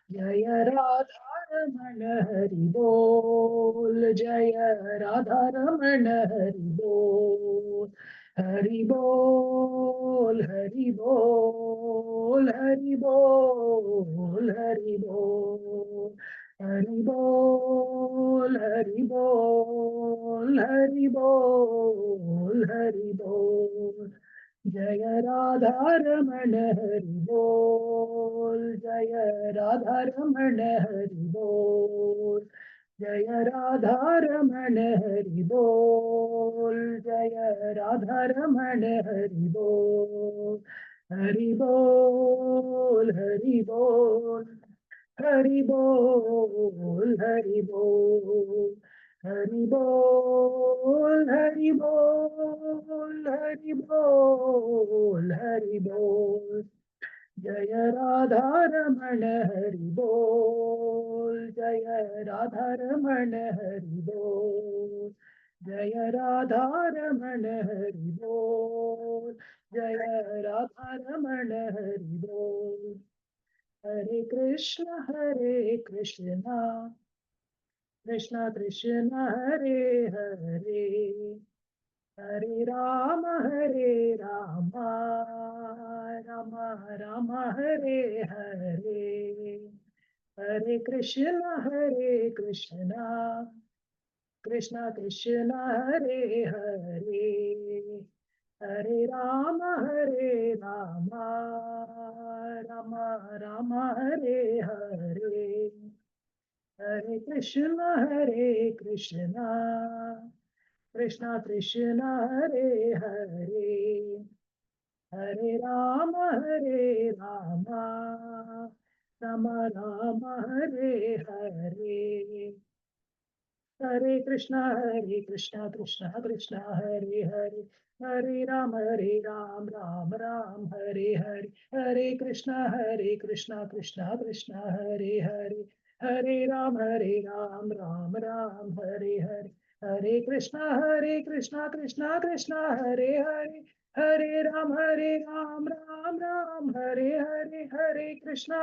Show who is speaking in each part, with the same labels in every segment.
Speaker 1: जय राधा रमण हरि बोल, जय राधा रमण हरि बोल, हरि बोल हरि बोल हरि बोल हरि बोल, हरि बोल हरि बोल हरि बोल हरि बोल। जय राधा रमण हरि बोल, जय राधा रमण हरि बोल, जय राधा रमण हरि बोल, जय राधा रमण हरि बोल, हरि बोल हरि बोल हरि बोल हरि बोल, हरि बोल हरि बोल हरि बोल हरि बोल। जय राधा रमण हरि बोल, जय राधा रमण हरि बोल, जय राधा रमण हरि बोल, जय राधा रमण हरि बोल। हरे कृष्ण कृष्ण कृष्ण हरे हरे, हरे राम राम राम हरे हरे, हरे कृष्ण कृष्ण कृष्ण हरे हरे, हरे राम राम राम हरे हरे, हरे कृष्ण कृष्ण कृष्ण हरे हरे, हरे राम राम राम हरे हरे, हरे कृष्ण कृष्ण कृष्ण हरे हरे, हरे राम राम राम हरे हरे, हरे कृष्ण कृष्ण कृष्ण हरे हरे, हरे राम राम राम हरे हरे, हरे कृष्ण कृष्ण कृष्ण हरे हरे, हरे राम राम राम हरे हरे, हरे कृष्ण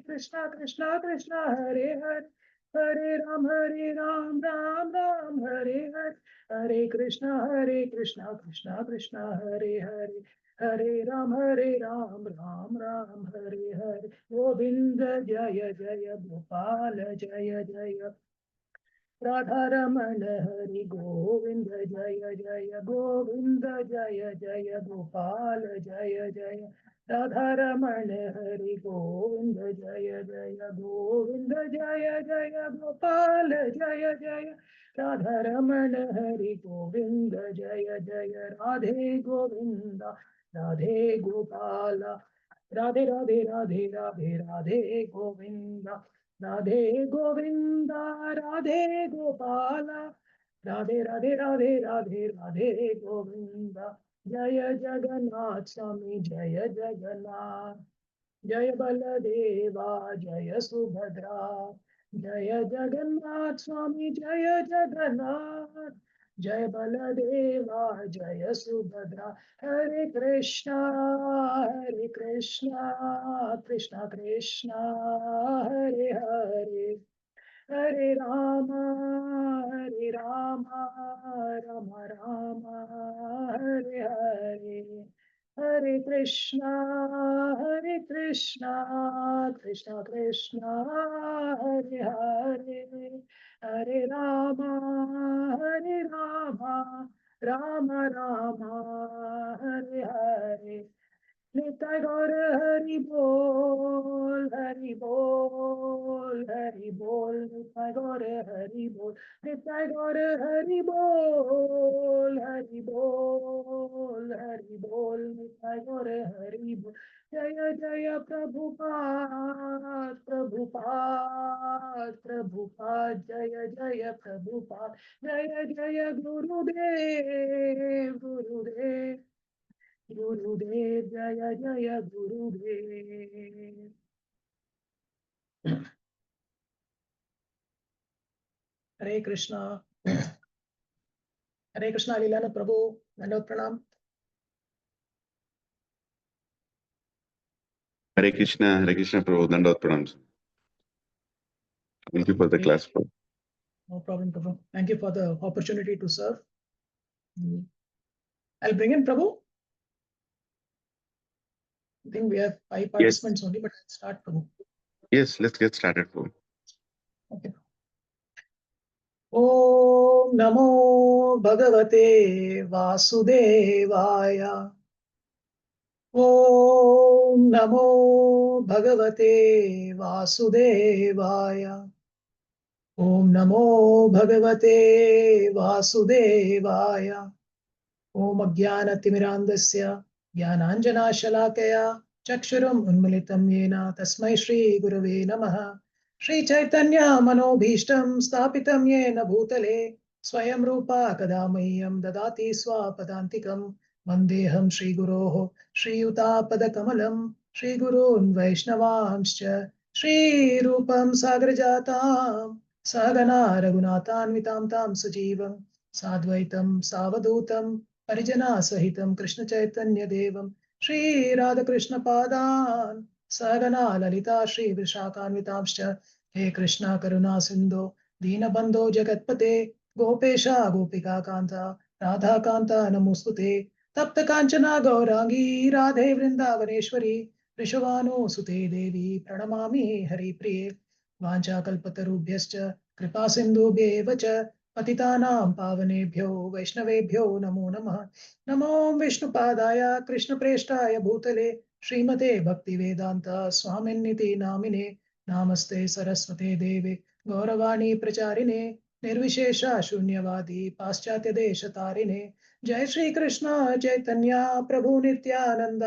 Speaker 1: कृष्ण कृष्ण हरे हरे, हरे राम राम राम हरे हरे, हरे कृष्ण कृष्ण कृष्ण हरे हरे, हरे राम राम राम हरे हरे। गोविंद जय जय गोपाल जय जय राधा रमण हरि गोविंद, जय जय गोविंद जय जय गोपाल जय जय राधा रमण हरि गोविंद, जय जय गोविंद जय जय गोपाल जय जय राधा रमण हरि गोविंद, जय जय राधे गोविंद राधे गोपाल, राधे राधे राधे राधे राधे गोविंद, राधे गोविंद राधे गोपाल, राधे राधे राधे राधे राधे गोविंद। जय जगन्नाथ स्वामी जय जगन्नाथ, जय बलदेवा जय सुभद्रा, जय जगन्नाथ स्वामी जय जगन्नाथ, जय बलदेवा जय सुभद्रा। हरे कृष्णा कृष्णा कृष्णा हरे हरे, हरे राम राम राम हरे हरे, हरे कृष्णा कृष्णा कृष्णा हरे हरे, हरे राम राम राम हरे हरे। निताय गौर हरि बोल हरि बोल हरि बोल, निताय गौर हरि बोल, निताय गौर हरि बोल हरि बोल हरि बोल, निताय गौर हरि बोल। जय जय प्रभुपाद प्रभुपाद प्रभुपाद, जय जय प्रभुपाद, जय जय गुरुदेव गुरुदेव गुरुदेव, जय जय गुरुदेव। हरे कृष्णा, हरे कृष्णा लीलानाथ प्रभु, दंडवत प्रणाम।
Speaker 2: हरे कृष्ण प्रभु, दंडवत प्रणाम। Thank you for the class, Prabhu.
Speaker 1: No problem, Prabhu. Thank you for the opportunity to serve. I'll bring in Prabhu. I think we have 5 participants only, but I'll start, Prabhu.
Speaker 2: Yes, let's get started, Prabhu.
Speaker 1: Okay. Om Namo Bhagavate Vasudevaya. Om Namo Bhagavate Vasudevaya. Om Namo Bhagavate Vasudevaya. Om Ajnanatirmirandasya Jnananjanashalakaya Chakshurum Unmilitam Yena Tasmai Shri Gurave Namaha. Shri Chaitanya Manobhishtam Stapitam Yena Bhutale Swayam Rupa Kadamayyam Dadati Swapadantikam Vandeham Shri Guroho Shri Utapada Kamalam Shri Gurun Vaishnavamscha Shri Rupam Sagrajatam Sagana Raghunathanvitam Tam Sujivam Sadvaitam Savadutam Parijana Sahitam Krishna Chaitanya Devam Shri Radha Krishna Padan Sagana Lalita Shri Vishakhanvitamscha He Krishna Karuna Sindhu Deenabandho Jagatpate Gopesha Gopika Kanta Radha Kanta Namostute Tapta Kanchana Gaurangi Radhe Vrindavaneshwari Rishavanu Sute Devi Pranamami Hari Priye Vancha Kalpatarubhyascha Kripa Sindhu Bevacha पतितानां पावनेभ्यो वैष्णवेभ्यो नमो नमः नमो विष्णुपादाय कृष्णप्रेष्ठाय भूतले श्रीमते भक्तिवेदांत स्वामिन्निति नामिने नामस्ते सरस्वते देवे गौरवाणी प्रचारिणे निर्विशेष शून्यवादी पाश्चात्य देश तारिणे जय श्री कृष्ण चैतन्य प्रभु नित्यानंद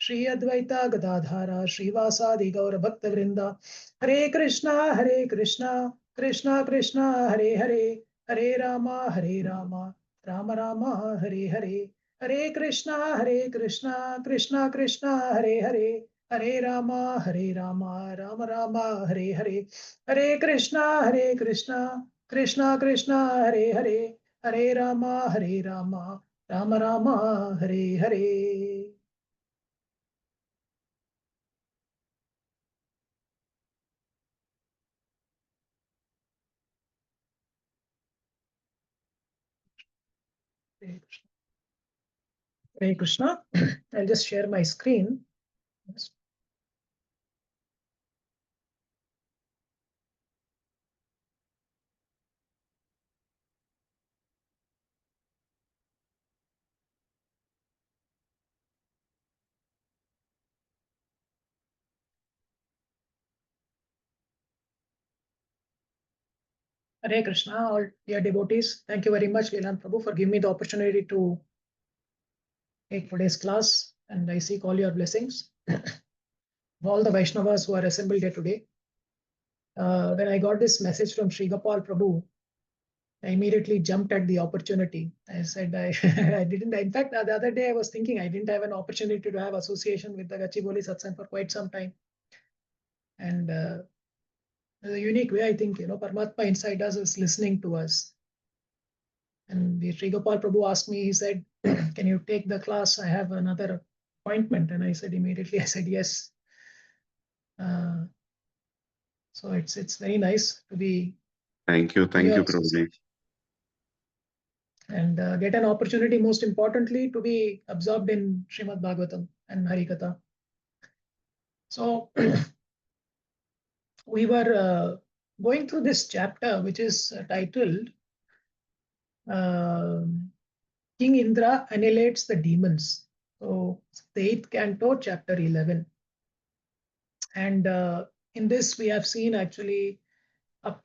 Speaker 1: श्री अद्वैता गदाधारा श्रीवासादि गौर भक्त वृंदा हरे Krishna Krishna Krishna Hare Hare Hare Rama, Rama Rama, Hare Hare, Hare Krishna, Krishna Krishna, Hare Hare, Hare Rama, Rama Rama, Hare Hare, Hare Krishna, Krishna Krishna, Hare Hare, Hare Rama, Rama Rama, Hare Hare. Hare Krishna. I'll just share my screen. Hare Krishna, all dear devotees. Thank you very much, Leelan Prabhu, for giving me the opportunity to take today's class, and I seek all your blessings. All the Vaishnavas who are assembled here today. When I got this message from Sri Gopal Prabhu, I immediately jumped at the opportunity. I said I didn't. In fact, the other day I was thinking I didn't have an opportunity to have association with the Gachibowli Satsang for quite some time. And the unique way I think, Paramatma inside us is listening to us. And the Sri Gopal Prabhu asked me, he said, can you take the class? I have another appointment. And I said immediately, I said yes. So it's very nice to be.
Speaker 2: Thank you, Prabhuji.
Speaker 1: And get an opportunity, most importantly, to be absorbed in Śrīmad-Bhāgavatam and Harikatha. So we were going through this chapter, which is titled King Indra Annihilates the Demons. So the 8th canto, chapter 11. And in this, we have seen actually,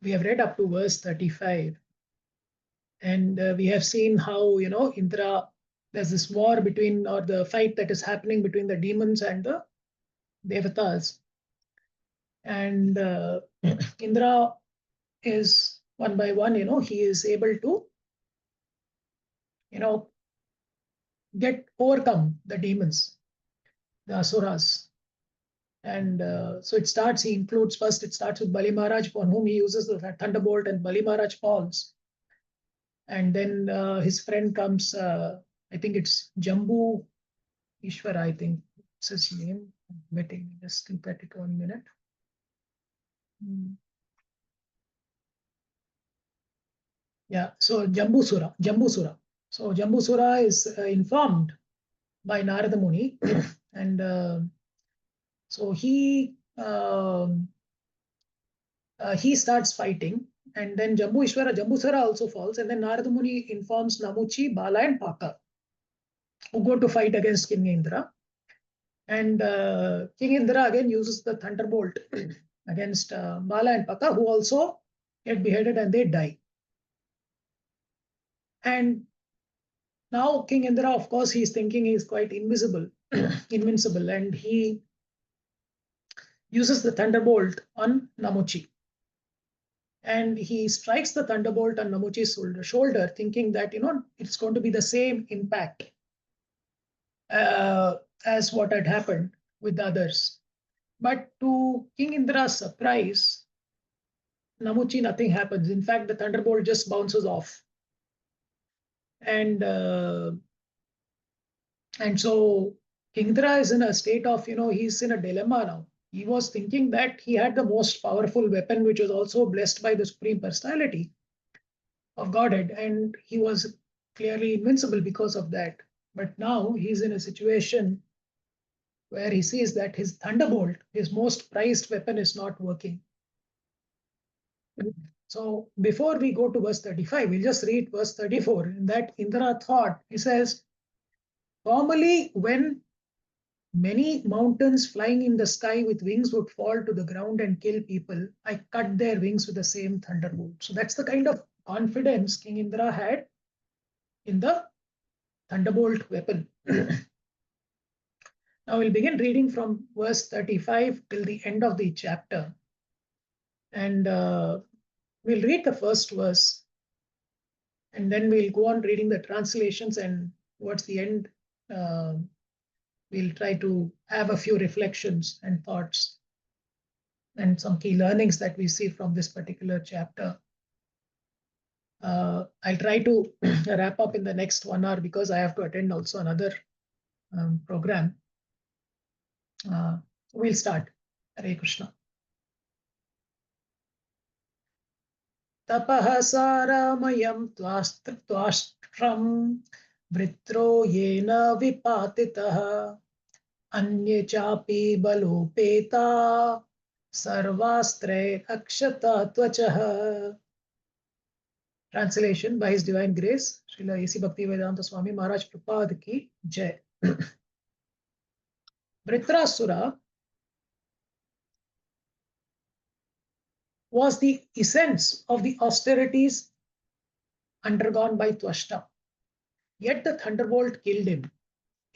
Speaker 1: we have read up to verse 35. And we have seen how, Indra, there's this war between, or the fight that is happening between the demons and the devatas. And Indra is one by one, he is able to, overcome the demons, the asuras. And so it starts, it starts with Bali Maharaj, on whom he uses the Thunderbolt, and Bali Maharaj falls. And then his friend comes, I think it's Jambu Ishwara, I think it's his name. Waiting, just look at it 1 minute. Yeah, so Jambusura. So Jambusura is informed by Narada Muni, and so he starts fighting, and then Jambusara also falls, and then Narada Muni informs Namuci, Bala, and Paka, who go to fight against King Indra. And King Indra again uses the Thunderbolt against Bala and Paka, who also get beheaded and they die. And now King Indra, of course, he's thinking he's quite invincible, and he uses the Thunderbolt on Namuci. And he strikes the Thunderbolt on Namuci's shoulder, thinking that, it's going to be the same impact as what had happened with the others. But to King Indra's surprise, Namuci, nothing happens. In fact, the Thunderbolt just bounces off. And so Indra is in a state of, he's in a dilemma now. He was thinking that he had the most powerful weapon, which was also blessed by the Supreme Personality of Godhead, and he was clearly invincible because of that. But now he's in a situation where he sees that his Thunderbolt, his most prized weapon, is not working. So before we go to verse 35, we'll just read verse 34. In that Indra thought, he says, formerly when many mountains flying in the sky with wings would fall to the ground and kill people, I cut their wings with the same thunderbolt. So that's the kind of confidence King Indra had in the thunderbolt weapon. Now we'll begin reading from verse 35 till the end of the chapter. And we'll read the first verse, and then we'll go on reading the translations, and towards the end, we'll try to have a few reflections and thoughts and some key learnings that we see from this particular chapter. I'll try to wrap up in the next 1 hour because I have to attend also another program. We'll start. Hare Krishna. Tapah saramayam tvaṣṭram vritro yena vipatitah anye chapi balopeta sarvastre akshata tvachah. Translation by His Divine Grace, Srila A.C. Bhaktivedanta Swami Maharaj Prabhupada ki Jai. Vṛtrāsura was the essence of the austerities undergone by Tvaṣṭā. Yet the thunderbolt killed him.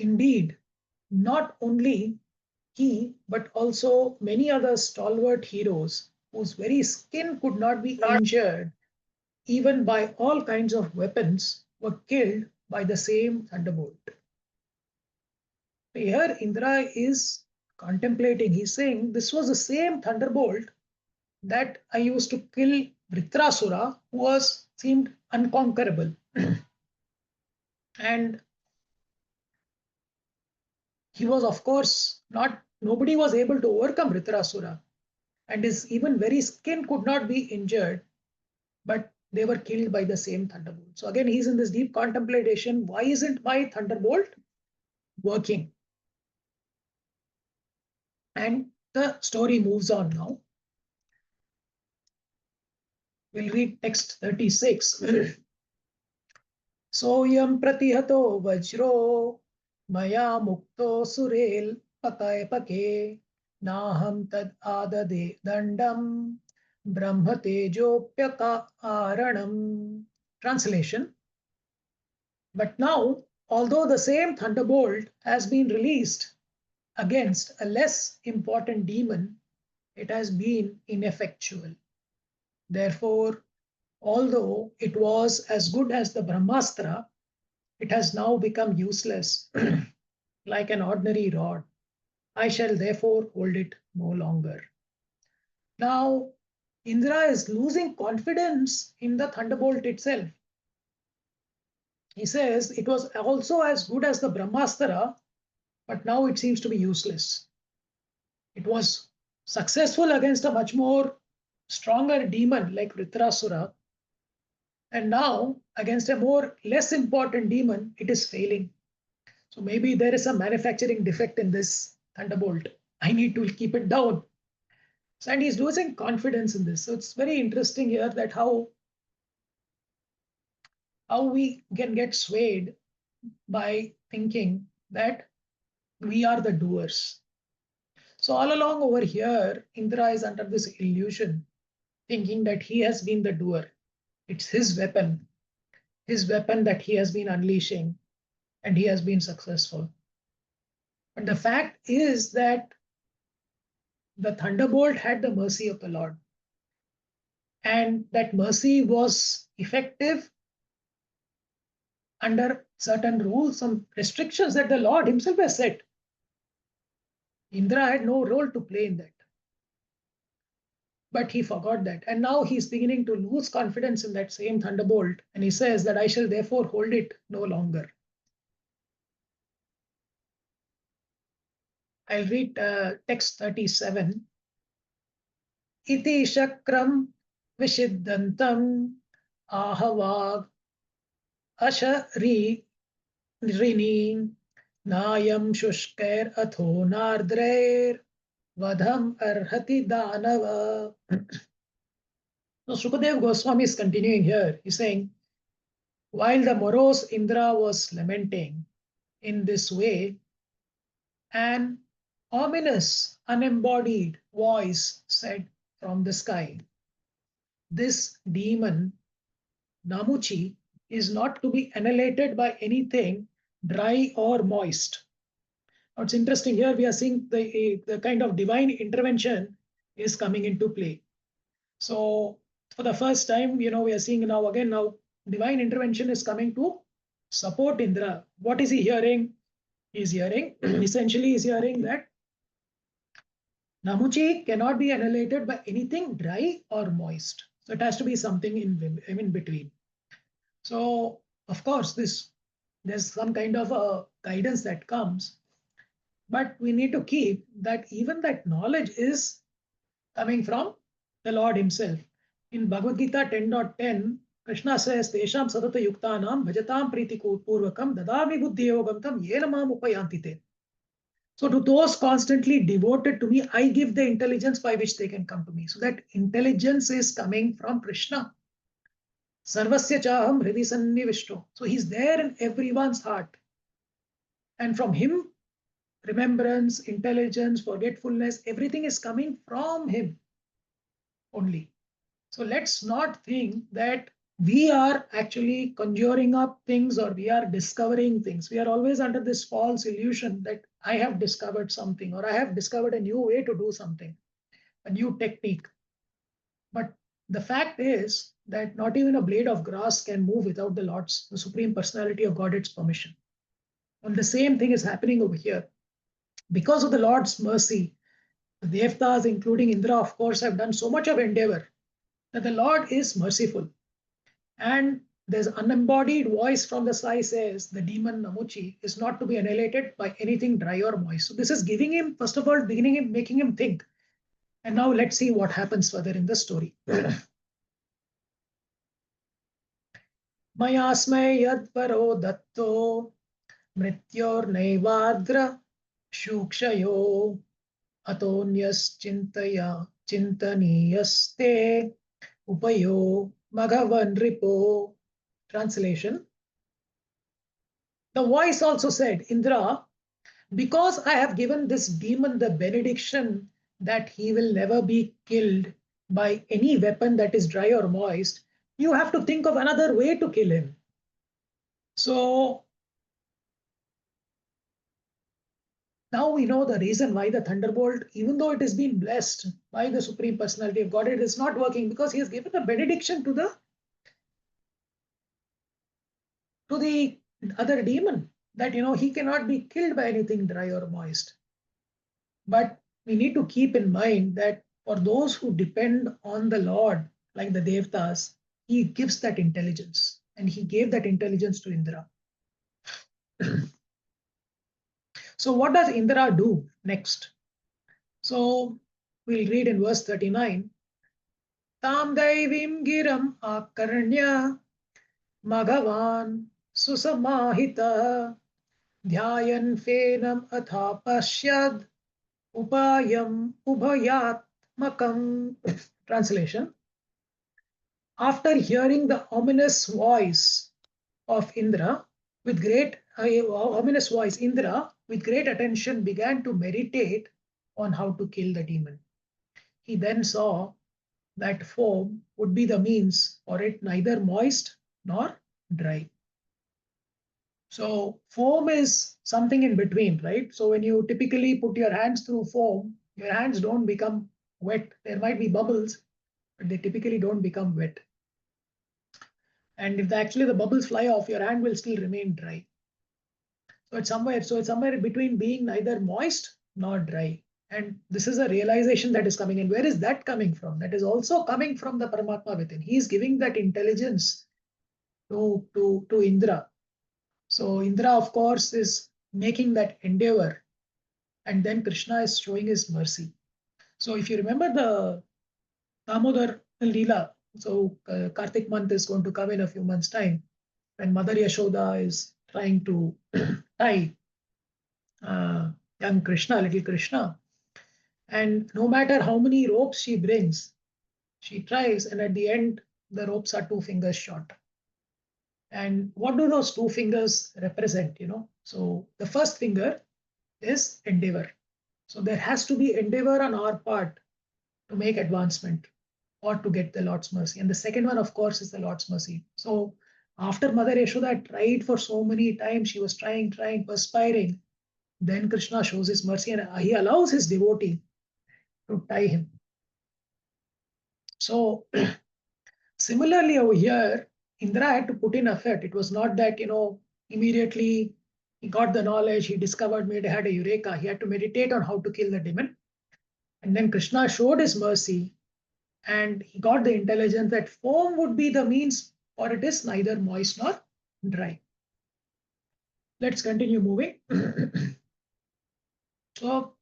Speaker 1: Indeed, not only he, but also many other stalwart heroes whose very skin could not be injured, even by all kinds of weapons, were killed by the same thunderbolt. Here, Indra is contemplating. He's saying, this was the same thunderbolt that I used to kill Vṛtrāsura, who seemed unconquerable. And he was, of course, nobody was able to overcome Vṛtrāsura. And his even very skin could not be injured, but they were killed by the same thunderbolt. So again, he's in this deep contemplation. Why isn't my thunderbolt working? And the story moves on now. We'll read text 36. Soyam pratihato vajro maya mukto surel pake naham tad adade dandam brahmatejopyaka aranam. Translation. But now, although the same thunderbolt has been released against a less important demon, it has been ineffectual. Therefore, although it was as good as the Brahmastra, it has now become useless, like an ordinary rod. I shall therefore hold it no longer. Now, Indra is losing confidence in the thunderbolt itself. He says it was also as good as the Brahmastra, but now it seems to be useless. It was successful against a much more stronger demon like Vṛtrāsura, And now, against a less important demon, it is failing. So maybe there is a manufacturing defect in this Thunderbolt. I need to keep it down. So, and he's losing confidence in this. So it's very interesting here that how we can get swayed by thinking that we are the doers. So all along over here, Indra is under this illusion, thinking that he has been the doer. It's his weapon that he has been unleashing, and he has been successful. But the fact is that the Thunderbolt had the mercy of the Lord. And that mercy was effective under certain rules, some restrictions that the Lord himself has set. Indra had no role to play in that. But he forgot that. And now he's beginning to lose confidence in that same Thunderbolt. And he says that I shall therefore hold it no longer. I'll read text 37. Iti shakram vishiddhantam ahavag ashari rini nayam shushkair atho nardreir vadham arhati danava. So Sukadev Goswami is continuing here. He's saying, while the morose Indra was lamenting in this way, an ominous, unembodied voice said from the sky, this demon, Namuci, is not to be annihilated by anything dry or moist. Now, it's interesting here we are seeing the kind of divine intervention is coming into play. So for the first time, we are seeing now divine intervention is coming to support Indra. What is he hearing? He's hearing, essentially he's hearing that Namuci cannot be annihilated by anything dry or moist. So it has to be something in between. So of course, there's some kind of a guidance that comes, but we need to keep that even that knowledge is coming from the Lord himself. In Bhagavad Gita 10.10, Krishna says, Tesham sadata yuktanam bhajatam priti purvakam dadami buddhi yogam tam yena mam upayanti te. So to those constantly devoted to me, I give the intelligence by which they can come to me. So that intelligence is coming from Krishna. Sarvasya chaham hridi sannivishto. So he's there in everyone's heart. And from him, remembrance, intelligence, forgetfulness, everything is coming from him only. So let's not think that we are actually conjuring up things or we are discovering things. We are always under this false illusion that I have discovered something or I have discovered a new way to do something, a new technique. But the fact is that not even a blade of grass can move without the Supreme Personality of Godhead's permission. And the same thing is happening over here. Because of the Lord's mercy, the devas, including Indra, of course, have done so much of endeavor that the Lord is merciful. And there's unembodied voice from the sky says the demon Namuci is not to be annihilated by anything dry or moist. So this is giving him, first of all, making him think. And now let's see what happens further in the story. Mayasme yadparo datto mrityor neivadra shukshayo atonyas chintaniyaste upayo Maghavan Ripo. Translation. The voice also said, Indra, because I have given this demon the benediction that he will never be killed by any weapon that is dry or moist, you have to think of another way to kill him. So now we know the reason why the Thunderbolt, even though it has been blessed by the Supreme Personality of God, it is not working because he has given a benediction to the other demon that he cannot be killed by anything dry or moist. But we need to keep in mind that for those who depend on the Lord, like the devas, he gives that intelligence, and he gave that intelligence to Indra. So what does Indra do next? So we'll read in verse 39. Tam daivim giram akarnya Magavan Susamahita Dhyayan Fenam Atha Pashyad Upayam Ubhayatmakam. Translation. After hearing the ominous voice of Indra, with great ominous voice, Indra, with great attention, began to meditate on how to kill the demon. He then saw that foam would be the means for it, neither moist nor dry. So foam is something in between, right? So when you typically put your hands through foam, your hands don't become wet. There might be bubbles, but they typically don't become wet. And if actually the bubbles fly off, your hand will still remain dry. So it's somewhere between being neither moist nor dry. And this is a realization that is coming in. Where is that coming from? That is also coming from the Paramatma within. He is giving that intelligence to Indra. So Indra, of course, is making that endeavor. And then Krishna is showing his mercy. So if you remember the Damodar Leela, so Kartik month is going to come in a few months' time, when Mother Yashoda is trying to tie young Krishna, little Krishna. And no matter how many ropes she brings, she tries, and at the end, the ropes are 2 fingers short. And what do those 2 fingers represent? So the first finger is endeavor. So there has to be endeavor on our part to make advancement or to get the Lord's mercy. And the second one, of course, is the Lord's mercy. So after Mother Yashoda tried for so many times, she was trying, perspiring. Then Krishna shows his mercy and he allows his devotee to tie him. So similarly over here, Indra had to put in effort. It was not that, immediately he got the knowledge, he discovered, had a eureka. He had to meditate on how to kill the demon. And then Krishna showed his mercy and he got the intelligence that foam would be the means, or it is neither moist nor dry. Let's continue moving. So,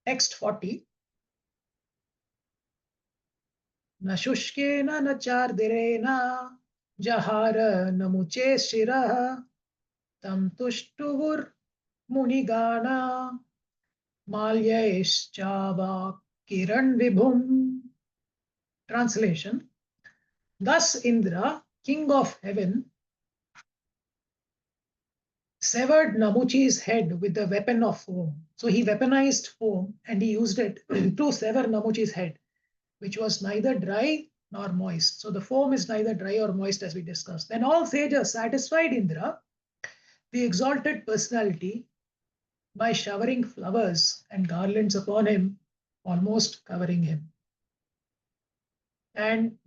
Speaker 1: text 40. Na shushkena na chardirena jahara namuche shiraha tam tushtuvur munigana malyaishchava kiran vibhum. Translation. Thus Indra, king of heaven, severed Namuci's head with the weapon of foam. So he weaponized foam and he used it to sever Namuci's head, which was neither dry nor moist. So the foam is neither dry or moist, as we discussed. Then all sages satisfied Indra, the exalted personality, by showering flowers and garlands upon him, almost covering him. And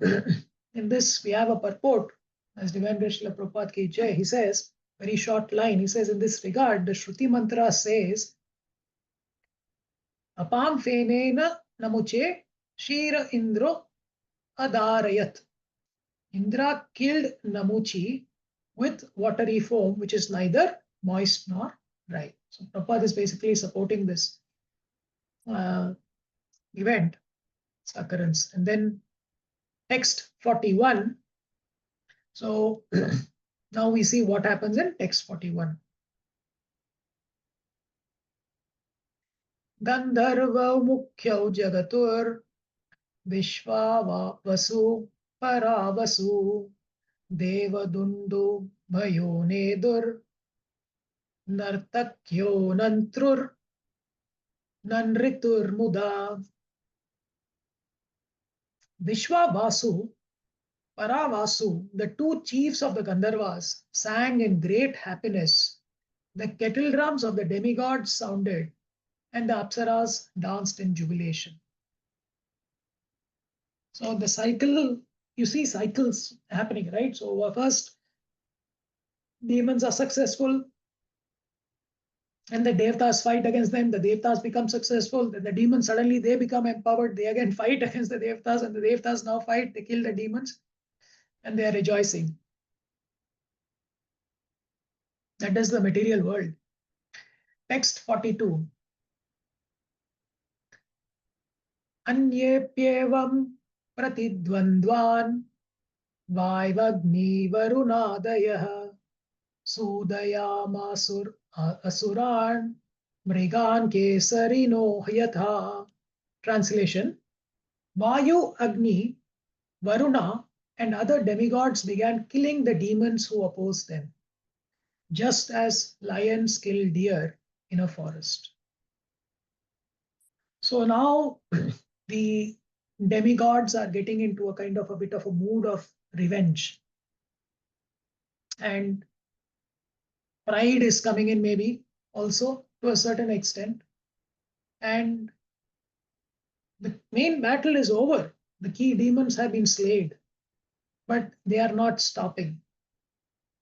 Speaker 1: in this, we have a purport, as Divine Srila Prabhupada Ki Jai. He says, very short line, he says, in this regard, the Shruti mantra says, Apam fenena namuche shira indro adarayat. Indra killed Namuci with watery foam, which is neither moist nor dry. So Prabhupada is basically supporting this event, its occurrence. And then text 41. So now we see what happens in text 41. Gandharva mukhyau jagatur vishva vasu paravasu devadundu bhayo nedur nartakyo nantrur nanritur muda. Vishwavasu, Paravasu, the 2 chiefs of the Gandharvas, sang in great happiness. The kettle drums of the demigods sounded, and the Apsaras danced in jubilation. So the cycle, you see cycles happening, right? So first, demons are successful, and the Devtas fight against them. The Devtas become successful. Then the demons suddenly they become empowered. They again fight against the Devtas, and the Devtas now fight. They kill the demons, and they are rejoicing. That is the material world. Text 42. Anyepyevam pratidvandvan Vaivagni Varunadayah Sudayamasur Asuran Mrigan Kesarino Yatha. Translation: Vayu, Agni, Varuna, and other demigods began killing the demons who opposed them, just as lions kill deer in a forest. So now the demigods are getting into a kind of a bit of a mood of revenge. And pride is coming in, maybe also to a certain extent. And the main battle is over. The key demons have been slain, but they are not stopping.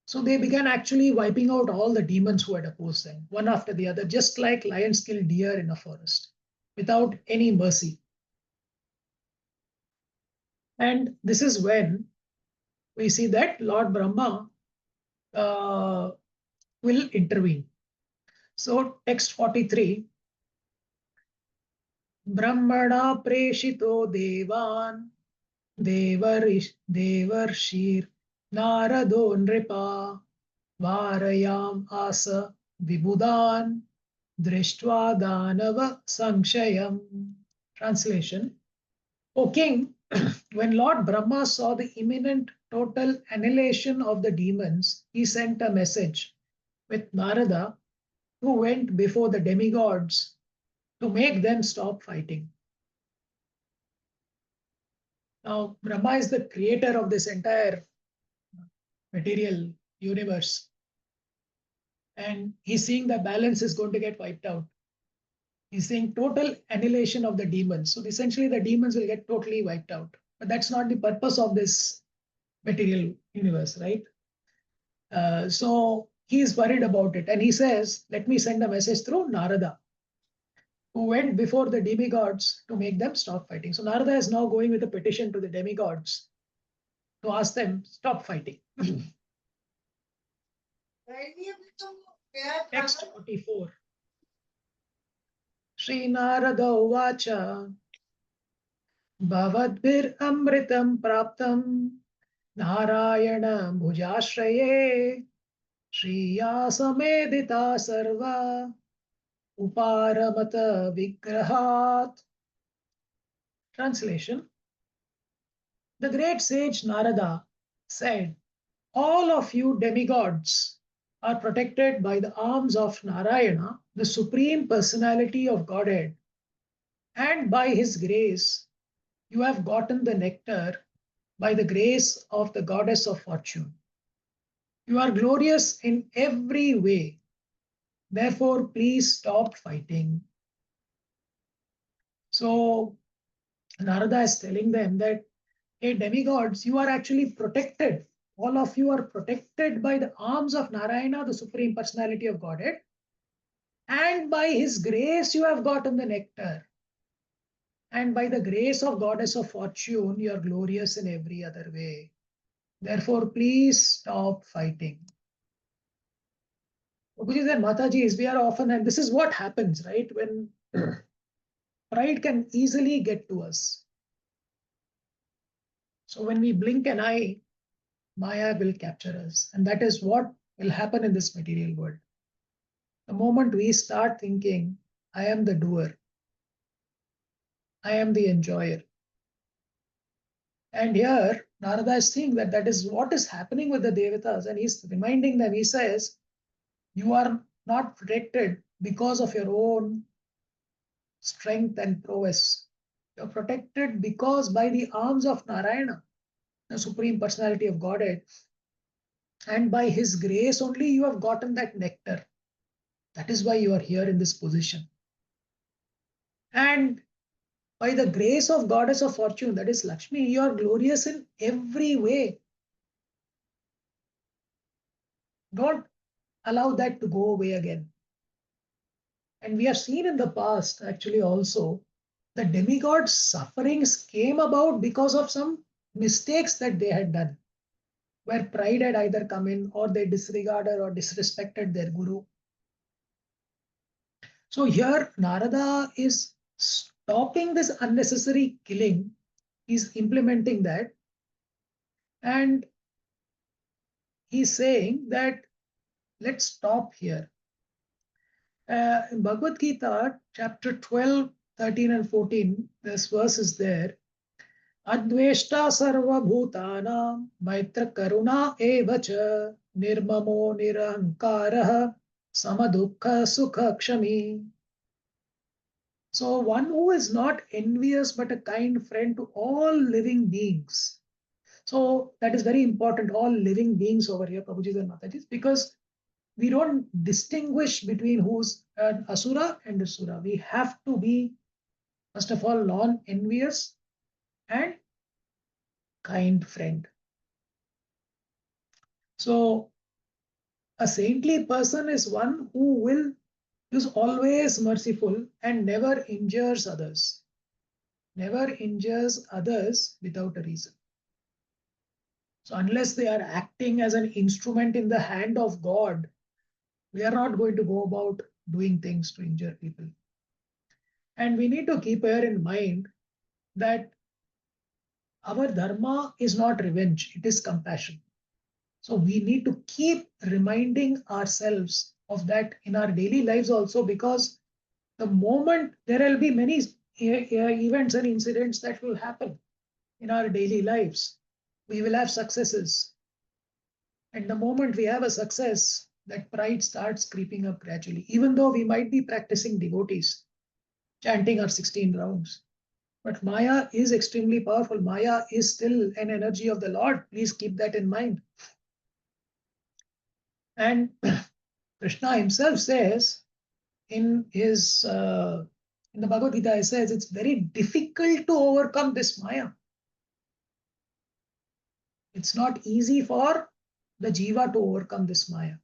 Speaker 1: So they began actually wiping out all the demons who had opposed them, one after the other, just like lions kill deer in a forest, without any mercy. And this is when we see that Lord Brahma will intervene. So text 43, Brahmana preshito devan devarshir narado nripa varayam asa vibudan drishtva danava sankshayam. Translation: O king, when Lord Brahma saw the imminent total annihilation of the demons, he sent a message with Narada, who went before the demigods to make them stop fighting. Now, Brahma is the creator of this entire material universe. And he's seeing the balance is going to get wiped out. He's saying total annihilation of the demons. So essentially the demons will get totally wiped out. But that's not the purpose of this material universe, right? So he's worried about it. And he says, let me send a message through Narada, who went before the demigods to make them stop fighting. So Narada is now going with a petition to the demigods to ask them, stop fighting. Text 44. Śrīnārada uvacha Bhavadbhir amritam praptam Narayana bhujashraye Shriya samedita sarva Uparamata vigrahat. Translation: The great sage Narada said, all of you demigods are protected by the arms of Narayana, the Supreme Personality of Godhead, and by his grace you have gotten the nectar by the grace of the goddess of fortune. You are glorious in every way. Therefore, please stop fighting. So Narada is telling them that, hey, demigods, you are actually protected. All of you are protected by the arms of Narayana, the Supreme Personality of Godhead. And by his grace, you have gotten the nectar. And by the grace of Goddess of Fortune, you are glorious in every other way. Therefore, please stop fighting. Guruji and Mataji, we are often, and this is what happens, right? When pride can easily get to us. So when we blink an eye, Maya will capture us. And that is what will happen in this material world. The moment we start thinking, I am the doer, I am the enjoyer. And here, Narada is saying that that is what is happening with the Devatas. And he's reminding them, he says, you are not protected because of your own strength and prowess. You're protected because by the arms of Narayana, the Supreme Personality of Godhead, and by his grace only you have gotten that nectar. That is why you are here in this position. And by the grace of Goddess of Fortune, that is Lakshmi, you are glorious in every way. Don't allow that to go away again. And we have seen in the past, actually also, the demigods' sufferings came about because of some mistakes that they had done, where pride had either come in or they disregarded or disrespected their guru. So here Narada is stopping this unnecessary killing. He's implementing that. And he's saying that let's stop here. In Bhagavad Gita, chapter 12, 13 and 14, this verse is there. Adveshta sarva bhutanam maitra karuna evacha nirmamo nirankaraha samadukha sukha kshami. So one who is not envious but a kind friend to all living beings. So that is very important, all living beings over here, Prabhuji and Matajis, because we don't distinguish between who's an asura and a sura. We have to be, first of all, non-envious and kind friend. So a saintly person is one who is always merciful and never injures others. Never injures others without a reason. So unless they are acting as an instrument in the hand of God, we are not going to go about doing things to injure people. And we need to keep here in mind that our dharma is not revenge, it is compassion. So we need to keep reminding ourselves of that in our daily lives also, because the moment there will be many events and incidents that will happen in our daily lives, we will have successes. And the moment we have a success, that pride starts creeping up gradually, even though we might be practicing devotees, chanting our 16 rounds. But Maya is extremely powerful. Maya is still an energy of the Lord. Please keep that in mind. And Krishna himself says in the Bhagavad Gita, he says it's very difficult to overcome this Maya. It's not easy for the jiva to overcome this Maya.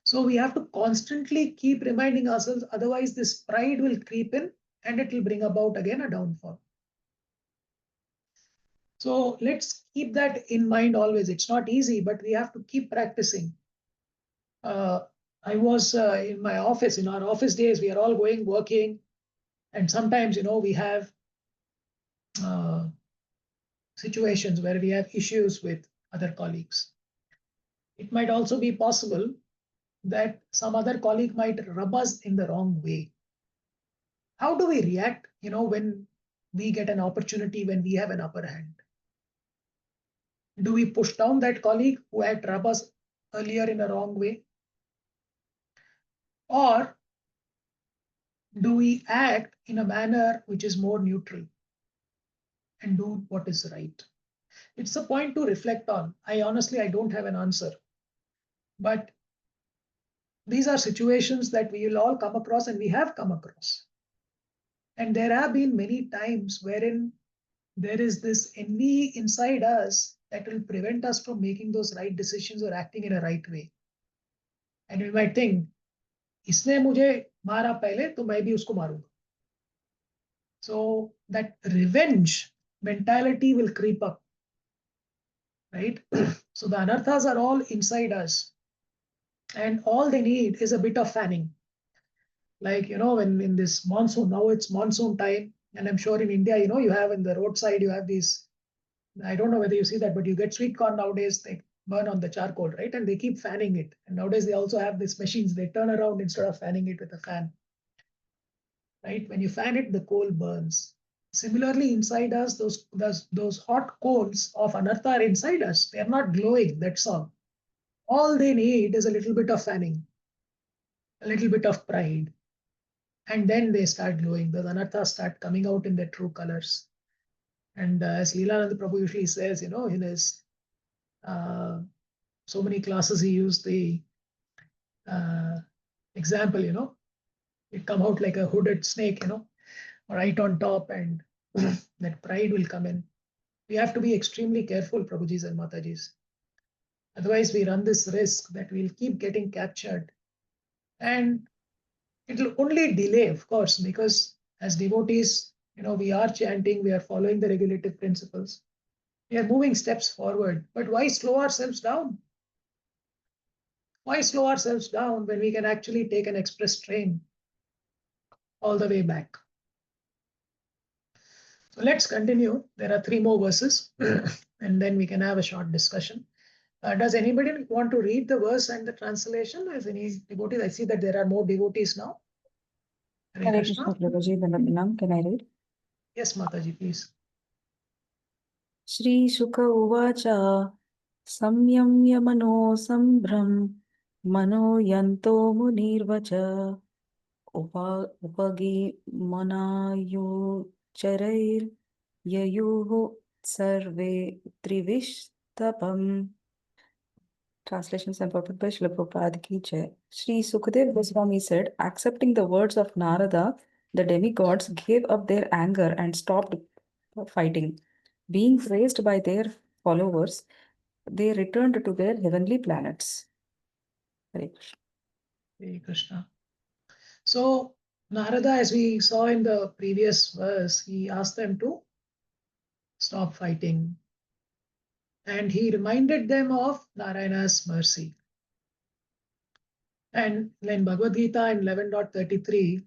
Speaker 1: So we have to constantly keep reminding ourselves, otherwise this pride will creep in and it will bring about again a downfall. So let's keep that in mind always. It's not easy, but we have to keep practicing. I was in my office, in our office days, we are all working. And sometimes, we have situations where we have issues with other colleagues. It might also be possible that some other colleague might rub us in the wrong way. How do we react, when we get an opportunity, when we have an upper hand? Do we push down that colleague who had rubbed us earlier in a wrong way? Or do we act in a manner which is more neutral and do what is right? It's a point to reflect on. I don't have an answer. But these are situations that we will all come across, and we have come across. And there have been many times wherein there is this envy inside us that will prevent us from making those right decisions or acting in a right way. And we might think, इसने मुझे मारा पहले तो मैं भी उसको मारूंगा. So that revenge mentality will creep up, right? So the anarthas are all inside us, and all they need is a bit of fanning. Like, when in this monsoon, now it's monsoon time, and I'm sure in India, you have in the roadside, you have these, I don't know whether you see that, but you get sweet corn nowadays, they burn on the charcoal, right? And they keep fanning it. And nowadays they also have these machines, they turn around instead of fanning it with a fan. Right? When you fan it, the coal burns. Similarly, inside us, those hot coals of anartha are inside us. They are not glowing, that's all. All they need is a little bit of fanning, a little bit of pride. And then they start glowing. The anarthas start coming out in their true colors. And as Leelananda Prabhu usually says, in his so many classes, he used the example, it come out like a hooded snake, right on top, and that pride will come in. We have to be extremely careful, Prabhujis and Matajis. Otherwise, we run this risk that we'll keep getting captured. And it will only delay, of course, because as devotees, we are chanting, we are following the regulative principles. We are moving steps forward. But why slow ourselves down? Why slow ourselves down when we can actually take an express train all the way back? So let's continue. There are 3 more verses and then we can have a short discussion. Does anybody want to read the verse and the translation? As any devotees? I see that there are more devotees now. Hare
Speaker 3: Hare
Speaker 1: Krishna.
Speaker 3: Krishna Prabhuji, Vandanam. Can I read?
Speaker 1: Yes, Mataji, please.
Speaker 3: Shri Shuka Uvacha Samyamya Mano Sambhram Mano Yanto Munirvacha Upagi Manayu Charair Yayuhu Sarve Trivishtabam. Translation supported by Srila Prabhupada Ki Jai. Sri Sukadev Goswami said, accepting the words of Narada, the demigods gave up their anger and stopped fighting. Being praised by their followers, they returned to their heavenly planets. Hare Krishna.
Speaker 1: Hare Krishna. So Narada, as we saw in the previous verse, he asked them to stop fighting. And he reminded them of Narayana's mercy. And in Bhagavad Gita in 11.33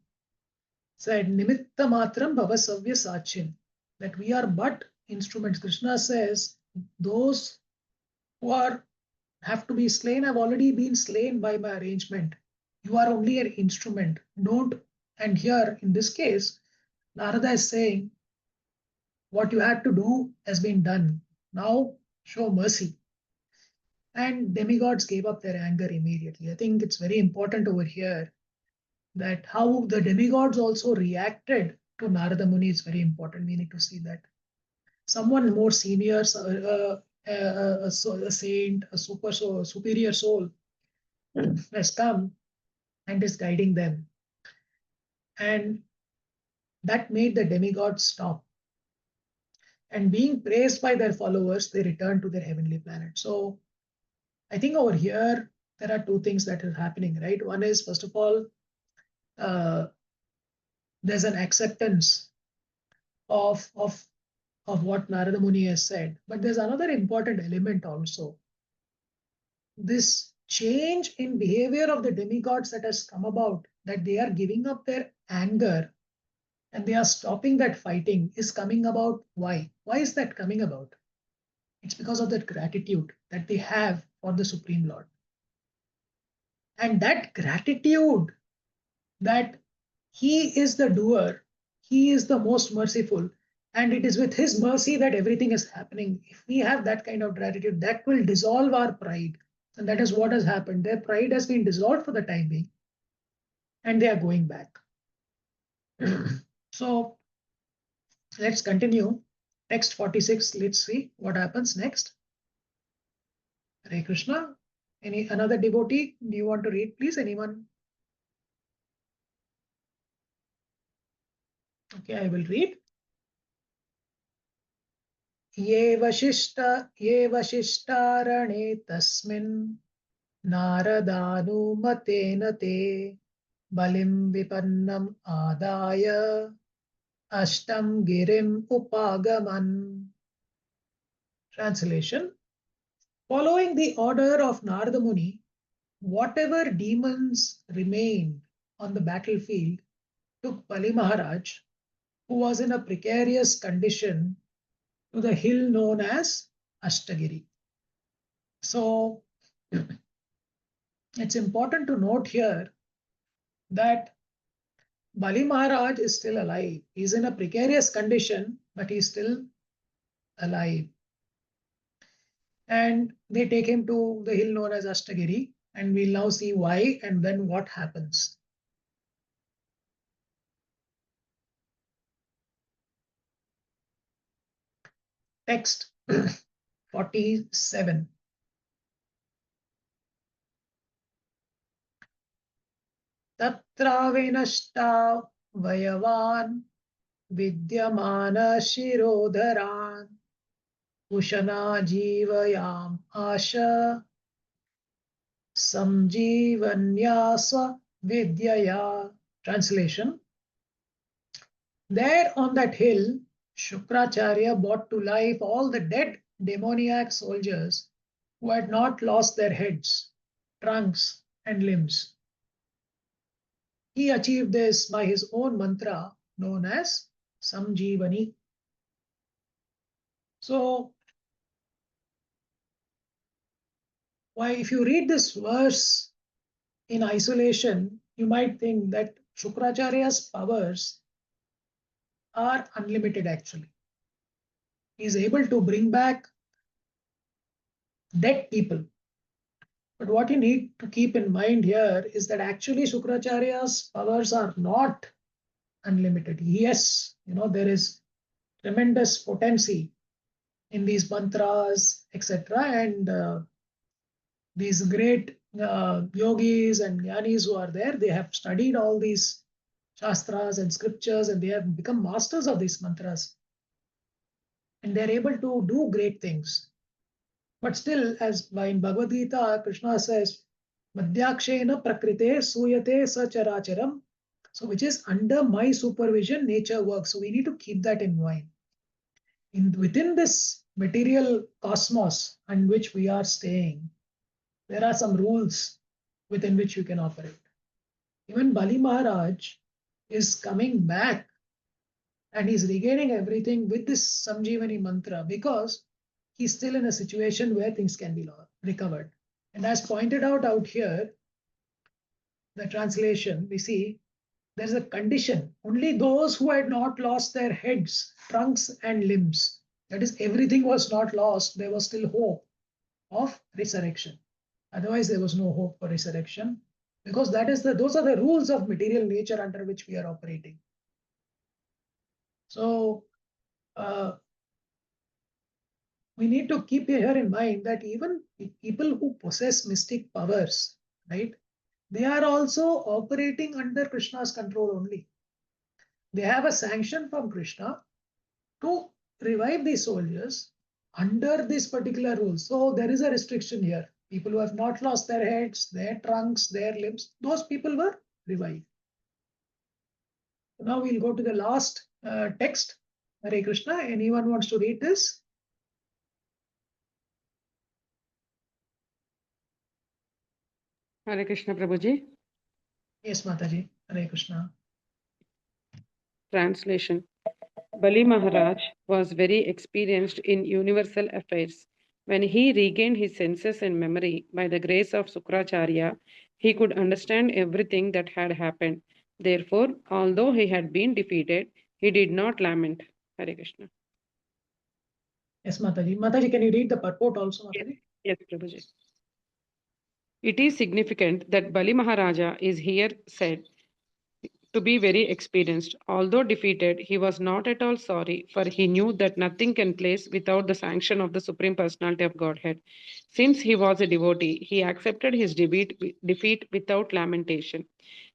Speaker 1: said, Nimitta matram bhavasavya sachin, that we are but instruments. Krishna says, those who have to be slain have already been slain by my arrangement. You are only an instrument. Don't. And here, in this case, Narada is saying, what you had to do has been done. Now show mercy. And demigods gave up their anger immediately. I think it's very important over here that how the demigods also reacted to Narada Muni is very important. We need to see that. Someone more senior, a saint, a superior soul has come and is guiding them. And that made the demigods stop. And being praised by their followers, they return to their heavenly planet. So I think over here, there are 2 things that are happening, right? One is, first of all, there's an acceptance of what Narada Muni has said. But there's another important element also. This change in behavior of the demigods that has come about, that they are giving up their anger and they are stopping that fighting, is coming about. Why? Why is that coming about? It's because of that gratitude that they have for the Supreme Lord. And that gratitude that he is the doer, he is the most merciful, and it is with his mercy that everything is happening. If we have that kind of gratitude, that will dissolve our pride. And that is what has happened. Their pride has been dissolved for the time being, and they are going back. So let's continue. Text 46, let's see what happens next. Hare Krishna. Another devotee? Do you want to read, please? Anyone? Okay, I will read. ये वशिष्टारणे तस्मिन् नारदानुमतेन ते बलिं विपन्नम् आदाय अष्टम गिरिम् उपागमन्. Translation. Following the order of Narada Muni, whatever demons remained on the battlefield took Bali Maharaj, who was in a precarious condition, to the hill known as Ashtagiri. So it's important to note here that Bali Maharaj is still alive. He's in a precarious condition, but he's still alive. And they take him to the hill known as Ashtagiri, and we'll now see why and then what happens. Text 47. Tatra vinashta vayavan vidyamana shirodharan Ushana jivayam asha samjivanyasva vidyaya. Translation. There on that hill, Shukracharya brought to life all the dead demoniac soldiers who had not lost their heads, trunks, and limbs. He achieved this by his own mantra known as Samjivani. So, why, if you read this verse in isolation, you might think that Shukracharya's powers are unlimited actually. He is able to bring back dead people. But what you need to keep in mind here is that actually Shukracharya's powers are not unlimited. Yes, there is tremendous potency in these mantras, etc. And these great yogis and jnanis who are there, they have studied all these shastras and scriptures and they have become masters of these mantras. And they're able to do great things. But still, as in Bhagavad Gita, Krishna says, Madhyakshena prakrite suyate sacharacharam. So, which is under my supervision, nature works. So, we need to keep that in mind. Within this material cosmos in which we are staying, there are some rules within which you can operate. Even Bali Maharaj is coming back and he's regaining everything with this Samjivani mantra because he's still in a situation where things can be recovered. And as pointed out here, the translation, we see there's a condition. Only those who had not lost their heads, trunks, and limbs, that is, everything was not lost, there was still hope of resurrection. Otherwise, there was no hope for resurrection because those are the rules of material nature under which we are operating. So, we need to keep here in mind that even people who possess mystic powers, right, they are also operating under Krishna's control only. They have a sanction from Krishna to revive these soldiers under this particular rule. So there is a restriction here. People who have not lost their heads, their trunks, their limbs, those people were revived. Now we'll go to the last text. Hare Krishna. Anyone wants to read this?
Speaker 4: Hare Krishna Prabhuji.
Speaker 1: Yes, Mataji. Hare Krishna.
Speaker 4: Translation. Bali Maharaj was very experienced in universal affairs. When he regained his senses and memory by the grace of Shukracharya, he could understand everything that had happened. Therefore, although he had been defeated, he did not lament. Hare Krishna.
Speaker 1: Yes, Mataji. Mataji, can you read the purport also, Mataji?
Speaker 4: Yes, Prabhuji. It is significant that Bali Maharaja is here said to be very experienced. Although defeated, he was not at all sorry, for he knew that nothing can place without the sanction of the Supreme Personality of Godhead. Since he was a devotee, he accepted his defeat without lamentation.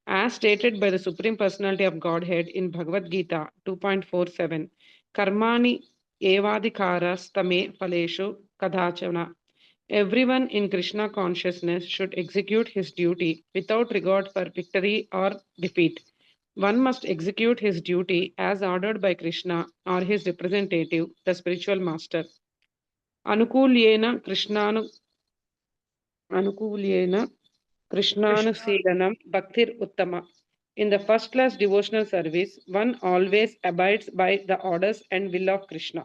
Speaker 4: As stated by the Supreme Personality of Godhead in Bhagavad Gita 2.47, Karmani evadikaras tame paleshu kadachana. Everyone in Krishna consciousness should execute his duty without regard for victory or defeat. One must execute his duty as ordered by Krishna or his representative, the spiritual master. Anukulyena Krishnanuseedanam Bhaktir Uttama. In the first class devotional service, one always abides by the orders and will of Krishna.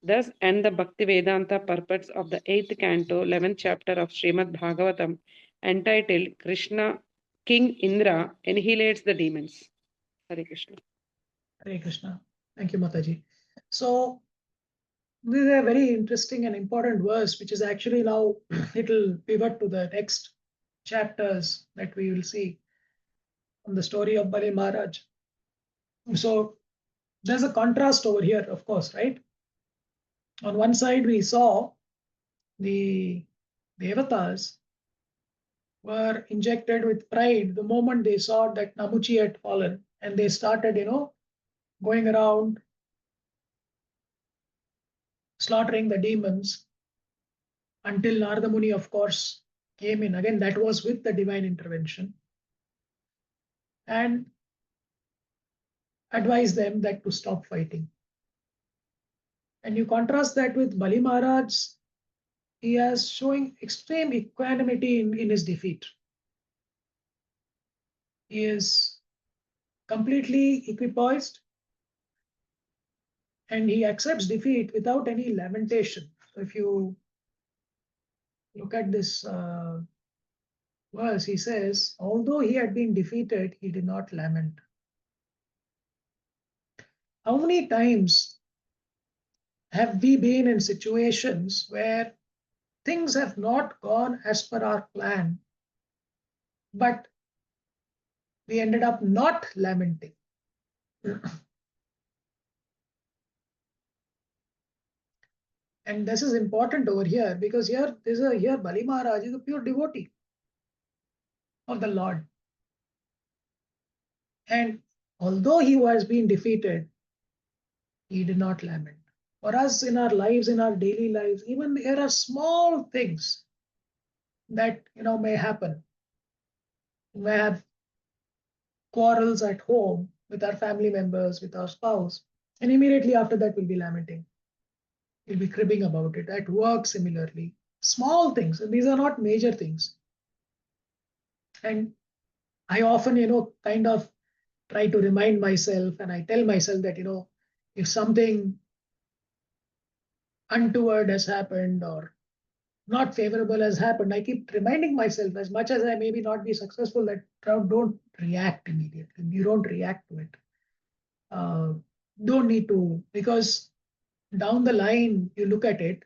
Speaker 4: Thus end the Bhakti Vedanta purports of the 8th canto, 11th chapter of Śrīmad-Bhāgavatam, entitled Krishna, King Indra, Annihilates the Demons. Hare Krishna.
Speaker 1: Hare Krishna. Thank you, Mataji. So, this is a very interesting and important verse, which is actually now it will pivot to the next chapters that we will see on the story of Bali Maharaj. So, there's a contrast over here, of course, right? On one side, we saw the devatas were injected with pride the moment they saw that Namuci had fallen, and they started, going around slaughtering the demons until Narada Muni, of course, came in. Again, that was with the divine intervention and advised them that to stop fighting. And you contrast that with Bali Maharaj, he is showing extreme equanimity in his defeat. He is completely equipoised And he accepts defeat without any lamentation. So if you look at this verse, he says, although he had been defeated, he did not lament. How many times have we been in situations where things have not gone as per our plan, but we ended up not lamenting? And this is important over here because here Bali Maharaj is a pure devotee of the Lord. And although he was being defeated, he did not lament. For us in our lives, in our daily lives, even there are small things that may happen. We may have quarrels at home with our family members, with our spouse, and immediately after that we'll be lamenting. We'll be cribbing about it. At work, similarly. Small things, and these are not major things. And I often, kind of try to remind myself, and I tell myself that, if something untoward has happened or not favorable has happened, I keep reminding myself, as much as I maybe not be successful, that don't react immediately. You don't react to it. Don't need to, because down the line, you look at it,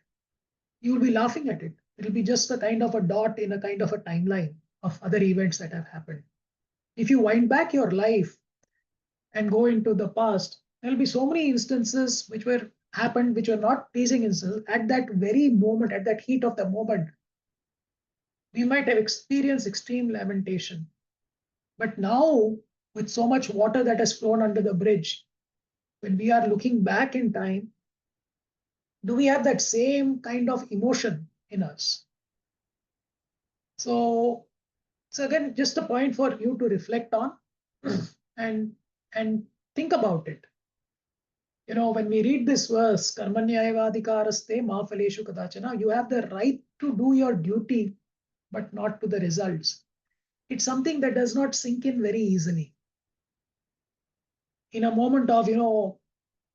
Speaker 1: you'll be laughing at it. It'll be just a kind of a dot in a kind of a timeline of other events that have happened. If you wind back your life and go into the past, there'll be so many instances which were happened, which were not pleasing instances. At that very moment, at that heat of the moment, we might have experienced extreme lamentation. But now, with so much water that has flown under the bridge, when we are looking back in time, do we have that same kind of emotion in us? So again, just a point for you to reflect on and think about it. When we read this verse, karmanyayavadhikaraste ma phaleshu kadachana, you have the right to do your duty, but not to the results. It's something that does not sink in very easily. In a moment of,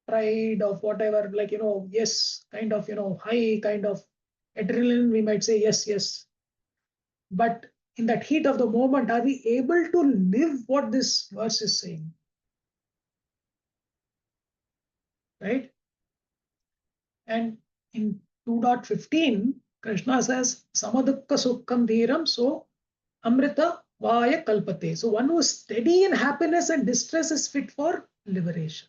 Speaker 1: pride of whatever, like, yes, kind of, high kind of adrenaline, we might say, yes, yes. But in that heat of the moment, are we able to live what this verse is saying? Right? And in 2.15, Krishna says, Samadukka sukkam dhiram, so amrita vaya kalpate. So one who is steady in happiness and distress is fit for liberation.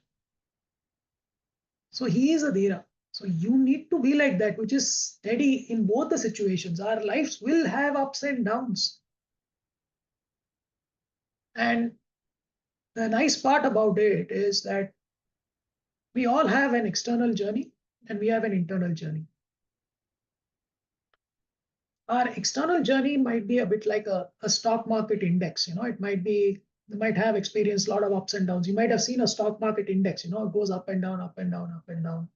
Speaker 1: So he is a dhira. So you need to be like that, which is steady in both the situations. Our lives will have ups and downs. And the nice part about it is that we all have an external journey and we have an internal journey. Our external journey might be a bit like a stock market index. It might be, you might have experienced a lot of ups and downs. You might have seen a stock market index, it goes up and down, up and down, up and down.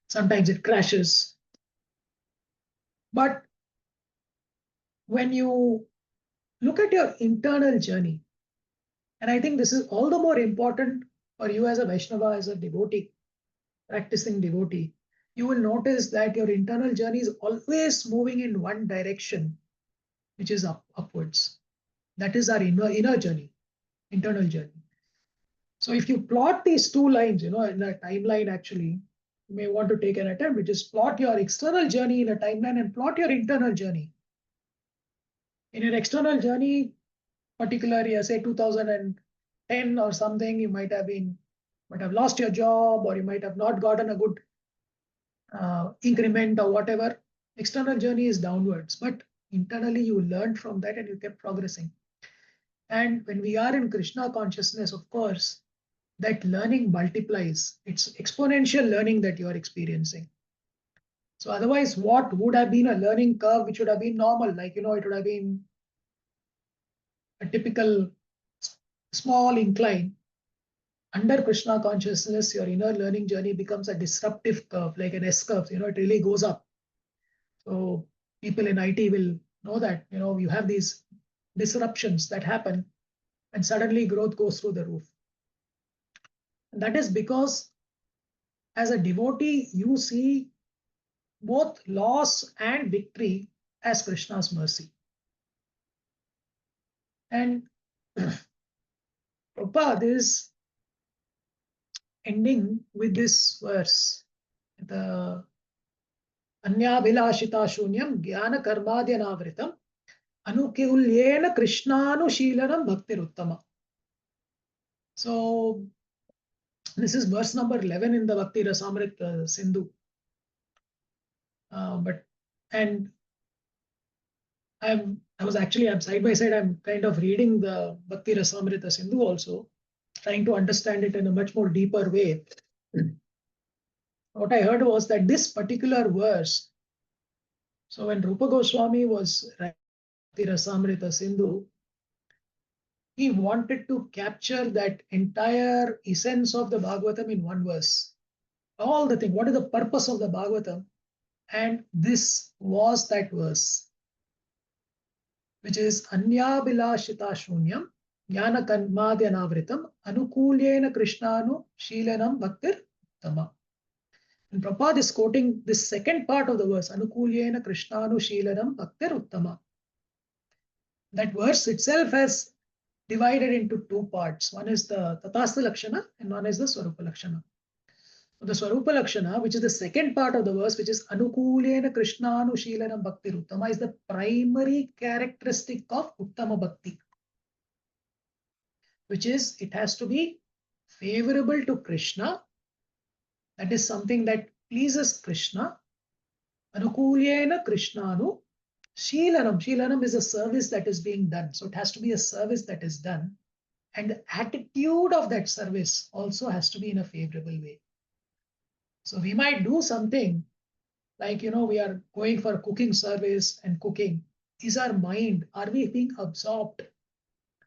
Speaker 1: Sometimes it crashes. But when you look at your internal journey, and I think this is all the more important for you as a Vaishnava, as a devotee, practicing devotee, you will notice that your internal journey is always moving in one direction, which is upwards. That is our inner journey, internal journey. So if you plot these two lines, in a timeline, actually, you may want to take an attempt, which is plot your external journey in a timeline and plot your internal journey. In your external journey, particularly, say 2010 or something, you might have lost your job, or you might have not gotten a good increment or whatever. External journey is downwards, but internally you learned from that and you kept progressing. And when we are in Krishna consciousness, of course, that learning multiplies. It's exponential learning that you are experiencing. So otherwise, what would have been a learning curve, which would have been normal, like, it would have been a typical small incline. Under Krishna consciousness, your inner learning journey becomes a disruptive curve, like an S curve. It really goes up. So people in IT will know that, you have these disruptions that happen and suddenly growth goes through the roof. And that is because as a devotee, you see both loss and victory as Krishna's mercy. And Prabhupada is ending with this verse, the Anyabhilashita Shunyam Jnana Karmadhyanavritam Anukulyena Krishnanushilanam Bhaktiruttama. So this is verse number 11 in the Vṛtrāsura Sindhu. I'm side by side, I'm kind of reading the Vṛtrāsura Sindhu also, trying to understand it in a much more deeper way. What I heard was that this particular verse, so when Rupa Goswami was writing Vṛtrāsura Sindhu, he wanted to capture that entire essence of the Bhagavatam in one verse. All the thing, what is the purpose of the Bhagavatam? And this was that verse, which is Anyabhilashita Shunyam Jnana Karmadhyanavritam Anukulyena Krishnanu Shilanam Bhaktir Uttama. And Prabhupada is quoting this second part of the verse, Anukulyena Krishnanu Shilanam Bhaktir Uttama. That verse itself has divided into two parts. One is the Tatastha Lakshana and one is the Swarupa Lakshana. The Swarupa Lakshana, which is the second part of the verse, which is Anukulena Krishnanu Shilanam Bhakti Uttama, is the primary characteristic of Uttama Bhakti, which is it has to be favorable to Krishna. That is something that pleases Krishna. Anukulena Krishnanu Shilanam. Shilanam is a service that is being done. So it has to be a service that is done. And the attitude of that service also has to be in a favorable way. So we might do something like, we are going for a cooking service and cooking. Is our mind, are we being absorbed?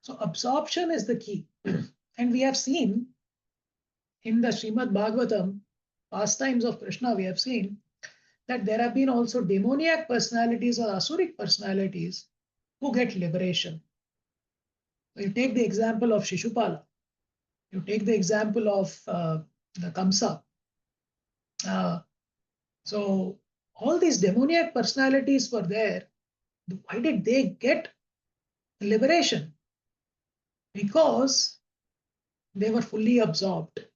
Speaker 1: So absorption is the key. And we have seen in the Śrīmad-Bhāgavatam, pastimes of Krishna, we have seen that there have been also demoniac personalities or asuric personalities who get liberation. So you take the example of Shishupala. You take the example of the Kamsa. So all these demoniac personalities were there. Why did they get liberation? Because they were fully absorbed.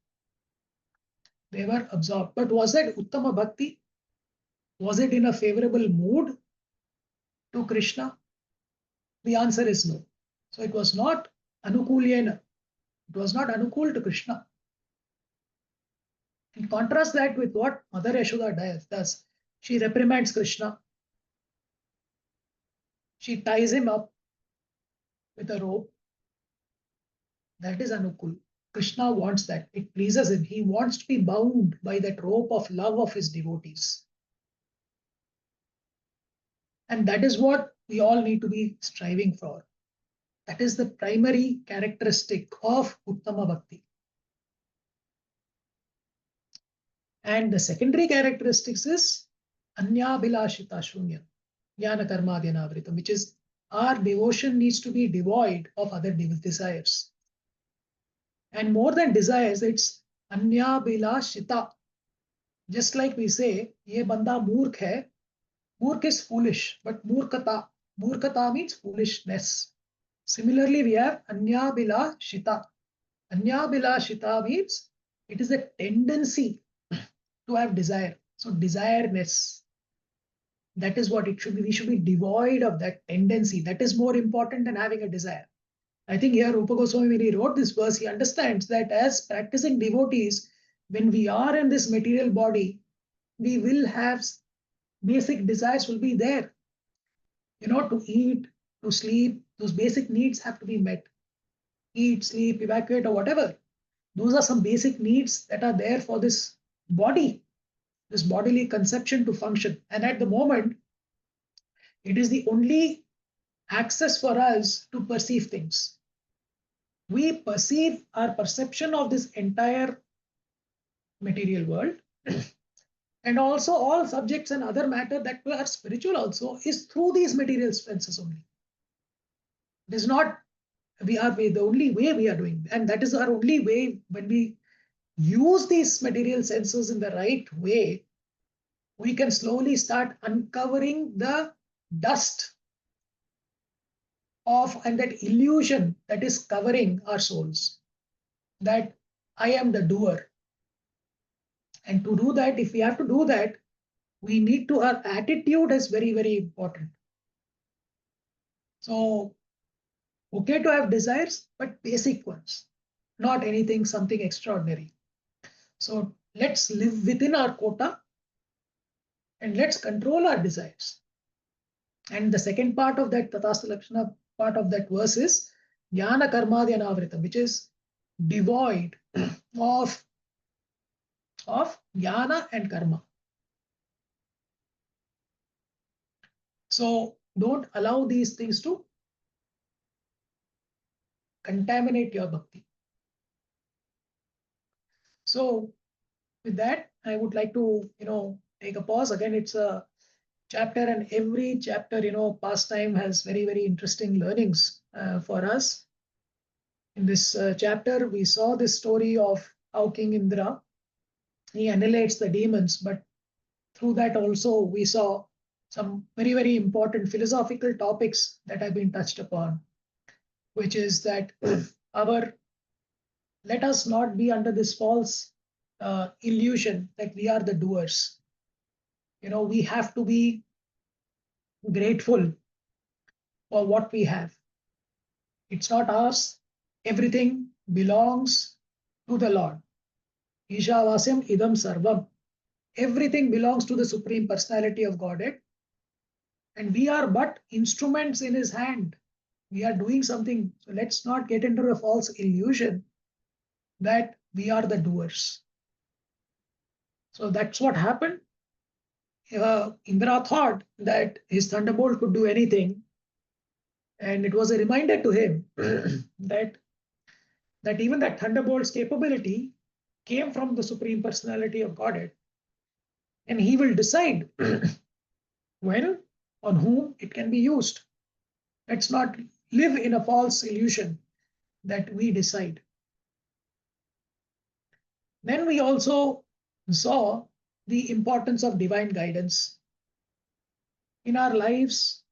Speaker 1: They were absorbed. But was that Uttama Bhakti? Was it in a favorable mood to Krishna? The answer is no. So it was not Anukulyena. It was not Anukul to Krishna. And contrast that with what Mother Yashoda does. She reprimands Krishna. She ties him up with a rope. That is Anukul. Krishna wants that. It pleases him. He wants to be bound by that rope of love of his devotees. And that is what we all need to be striving for. That is the primary characteristic of Uttama Bhakti. And the secondary characteristics is Anyabhilashita Shunyam, Jnana Karmadhyanavritam, which is our devotion needs to be devoid of other desires. And more than desires, it's Anyabhilashita. Just like we say, ye banda moorkh hai. Moorkh is foolish, but murkhata means foolishness. Similarly, we have Anyabhilashita. Anyabhilashita means it is a tendency to have desire. So desireness. That is what it should be. We should be devoid of that tendency. That is more important than having a desire. I think here Rupa Goswami, when he wrote this verse, he understands that as practicing devotees, when we are in this material body, we will have basic desires will be there. To eat, to sleep, those basic needs have to be met. Eat, sleep, evacuate, or whatever. Those are some basic needs that are there for this body, this bodily conception to function. And at the moment, it is the only access for us to perceive things. We perceive our perception of this entire material world and also all subjects and other matter that are spiritual also is through these material senses only. It is not the only way we are doing, and that is our only way when we use these material senses in the right way, we can slowly start uncovering the dust of and that illusion that is covering our souls, that I am the doer. And to do that, if we have to do that, we need to, our attitude is very, very important. So, okay to have desires, but basic ones, not anything, something extraordinary. So let's live within our quota and let's control our desires. And the second part of that Tathastha Lakshana part of that verse is Jnana Karmadhi Anavritam, which is devoid of jnana and karma. So don't allow these things to contaminate your bhakti. So with that, I would like to, take a pause. Again, it's a chapter, and every chapter, pastime has very, very interesting learnings for us. In this chapter, we saw this story of how King Indra, he annihilates the demons, but through that also we saw some very, very important philosophical topics that have been touched upon, which is that let us not be under this false illusion that we are the doers. We have to be grateful for what we have. It's not ours. Everything belongs to the Lord. Ishavasyam idam sarvam. Everything belongs to the Supreme Personality of Godhead. And we are but instruments in His hand. We are doing something. So let's not get into a false illusion that we are the doers. So that's what happened. Indra thought that his Thunderbolt could do anything. And it was a reminder to him that even that Thunderbolt's capability came from the Supreme Personality of Godhead. And He will decide when, on whom it can be used. Let's not live in a false illusion that we decide. Then we also saw the importance of divine guidance. In our lives,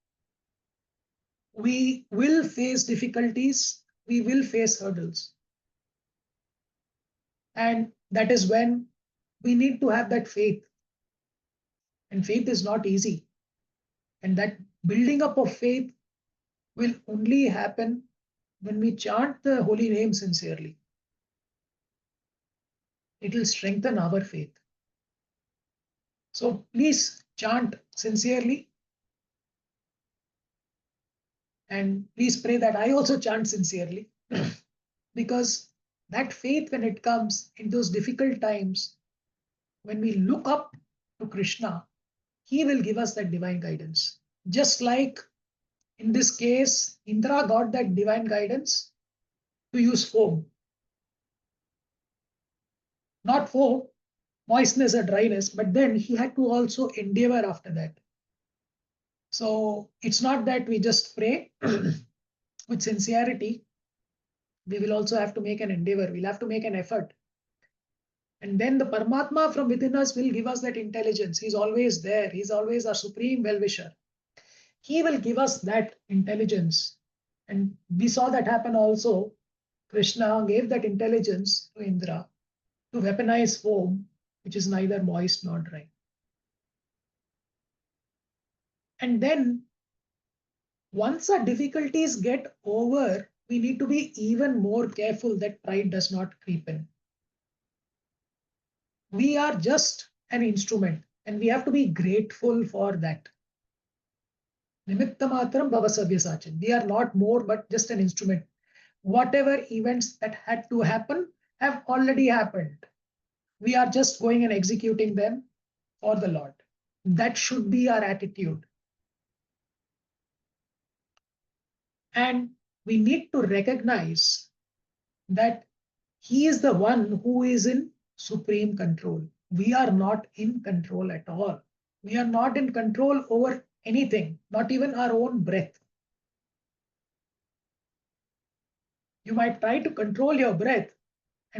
Speaker 1: we will face difficulties, we will face hurdles. And that is when we need to have that faith. And faith is not easy. And that building up of faith will only happen when we chant the holy name sincerely. It will strengthen our faith. So please chant sincerely. And please pray that I also chant sincerely. Because that faith, when it comes in those difficult times, when we look up to Krishna, He will give us that divine guidance. Just like in this case, Indra got that divine guidance to use foam. Not foam, moistness or dryness, but then he had to also endeavor after that. So it's not that we just pray with sincerity. We will also have to make an endeavor. We'll have to make an effort. And then the Paramatma from within us will give us that intelligence. He's always there. He's always our supreme well-wisher. He will give us that intelligence. And we saw that happen also. Krishna gave that intelligence to Indra to weaponize foam, which is neither moist nor dry. And then, once our difficulties get over, we need to be even more careful that pride does not creep in. We are just an instrument, and we have to be grateful for that. Nimitta matram bhava savyasachin. We are not more but just an instrument. Whatever events that had to happen have already happened. We are just going and executing them for the Lord. That should be our attitude. And we need to recognize that He is the one who is in supreme control. We are not in control at all. We are not in control over anything, not even our own breath. You might try to control your breath,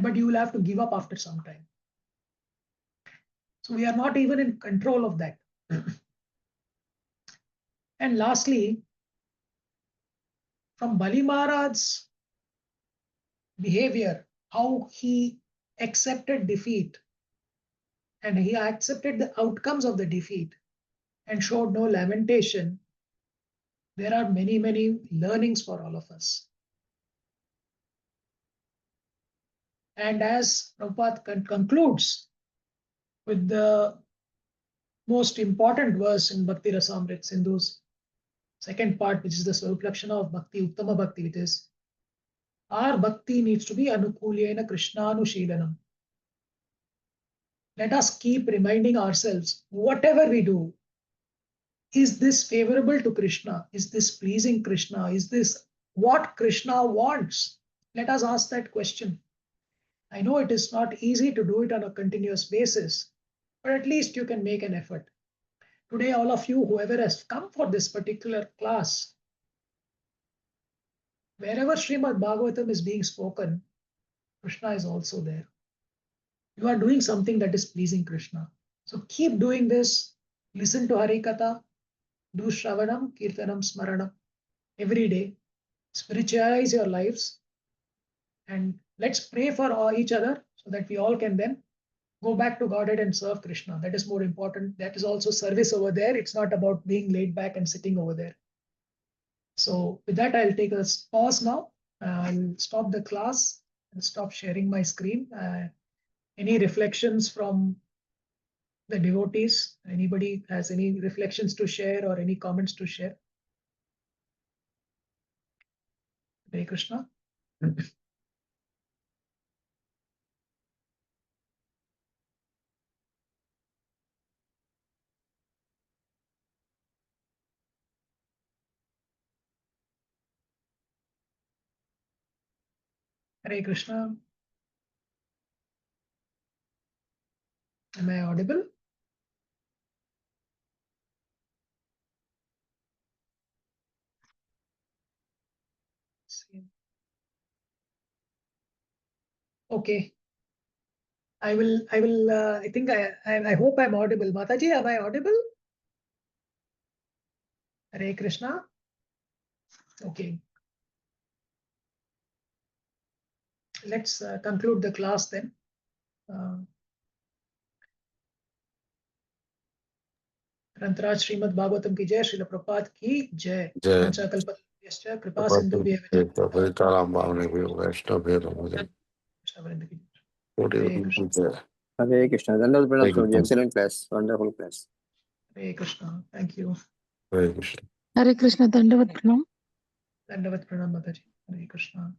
Speaker 1: but you will have to give up after some time. So we are not even in control of that. And lastly, from Bali Maharaj's behavior, how he accepted defeat and he accepted the outcomes of the defeat and showed no lamentation, there are many, many learnings for all of us. And as Prabhupada concludes with the most important verse in Bhakti Rasamrit Sindhu's second part, which is the Swarup Lakshana of Bhakti, Uttama Bhakti, which is our Bhakti needs to be Anukulyena Krishnanushilanam. Let us keep reminding ourselves, whatever we do, is this favorable to Krishna? Is this pleasing Krishna? Is this what Krishna wants? Let us ask that question. I know it is not easy to do it on a continuous basis, but at least you can make an effort. Today, all of you, whoever has come for this particular class, wherever Śrīmad-Bhāgavatam is being spoken, Krishna is also there. You are doing something that is pleasing Krishna. So keep doing this. Listen to Harikatha, do Shravanam, Kirtanam, Smaranam every day. Spiritualize your lives. And let's pray for each other so that we all can then go back to Godhead and serve Krishna. That is more important. That is also service over there. It's not about being laid back and sitting over there. So with that, I'll take a pause now. I'll stop the class and stop sharing my screen. Any reflections from the devotees? Anybody has any reflections to share or any comments to share? Hare Krishna. Hare Krishna. Am I audible? Okay. I think I hope I'm audible. Mataji, am I audible? Hare Krishna. Okay. Let's conclude the class then. Grantaraj Śrīmad-Bhāgavatam ki jai, Srila Prabhupada ki jai.
Speaker 5: जय
Speaker 1: Vanchakalpatarubhyascha kripa sindhubhyev
Speaker 6: Hare Krishna. Dandavat pranam Prabhuji. Excellent class. Wonderful class.
Speaker 1: Hare Krishna. Thank you.
Speaker 5: Hare Krishna.
Speaker 7: Hare Krishna, Dandavat Pranam.
Speaker 1: Dandavat pranam Mataji. Hare Krishna.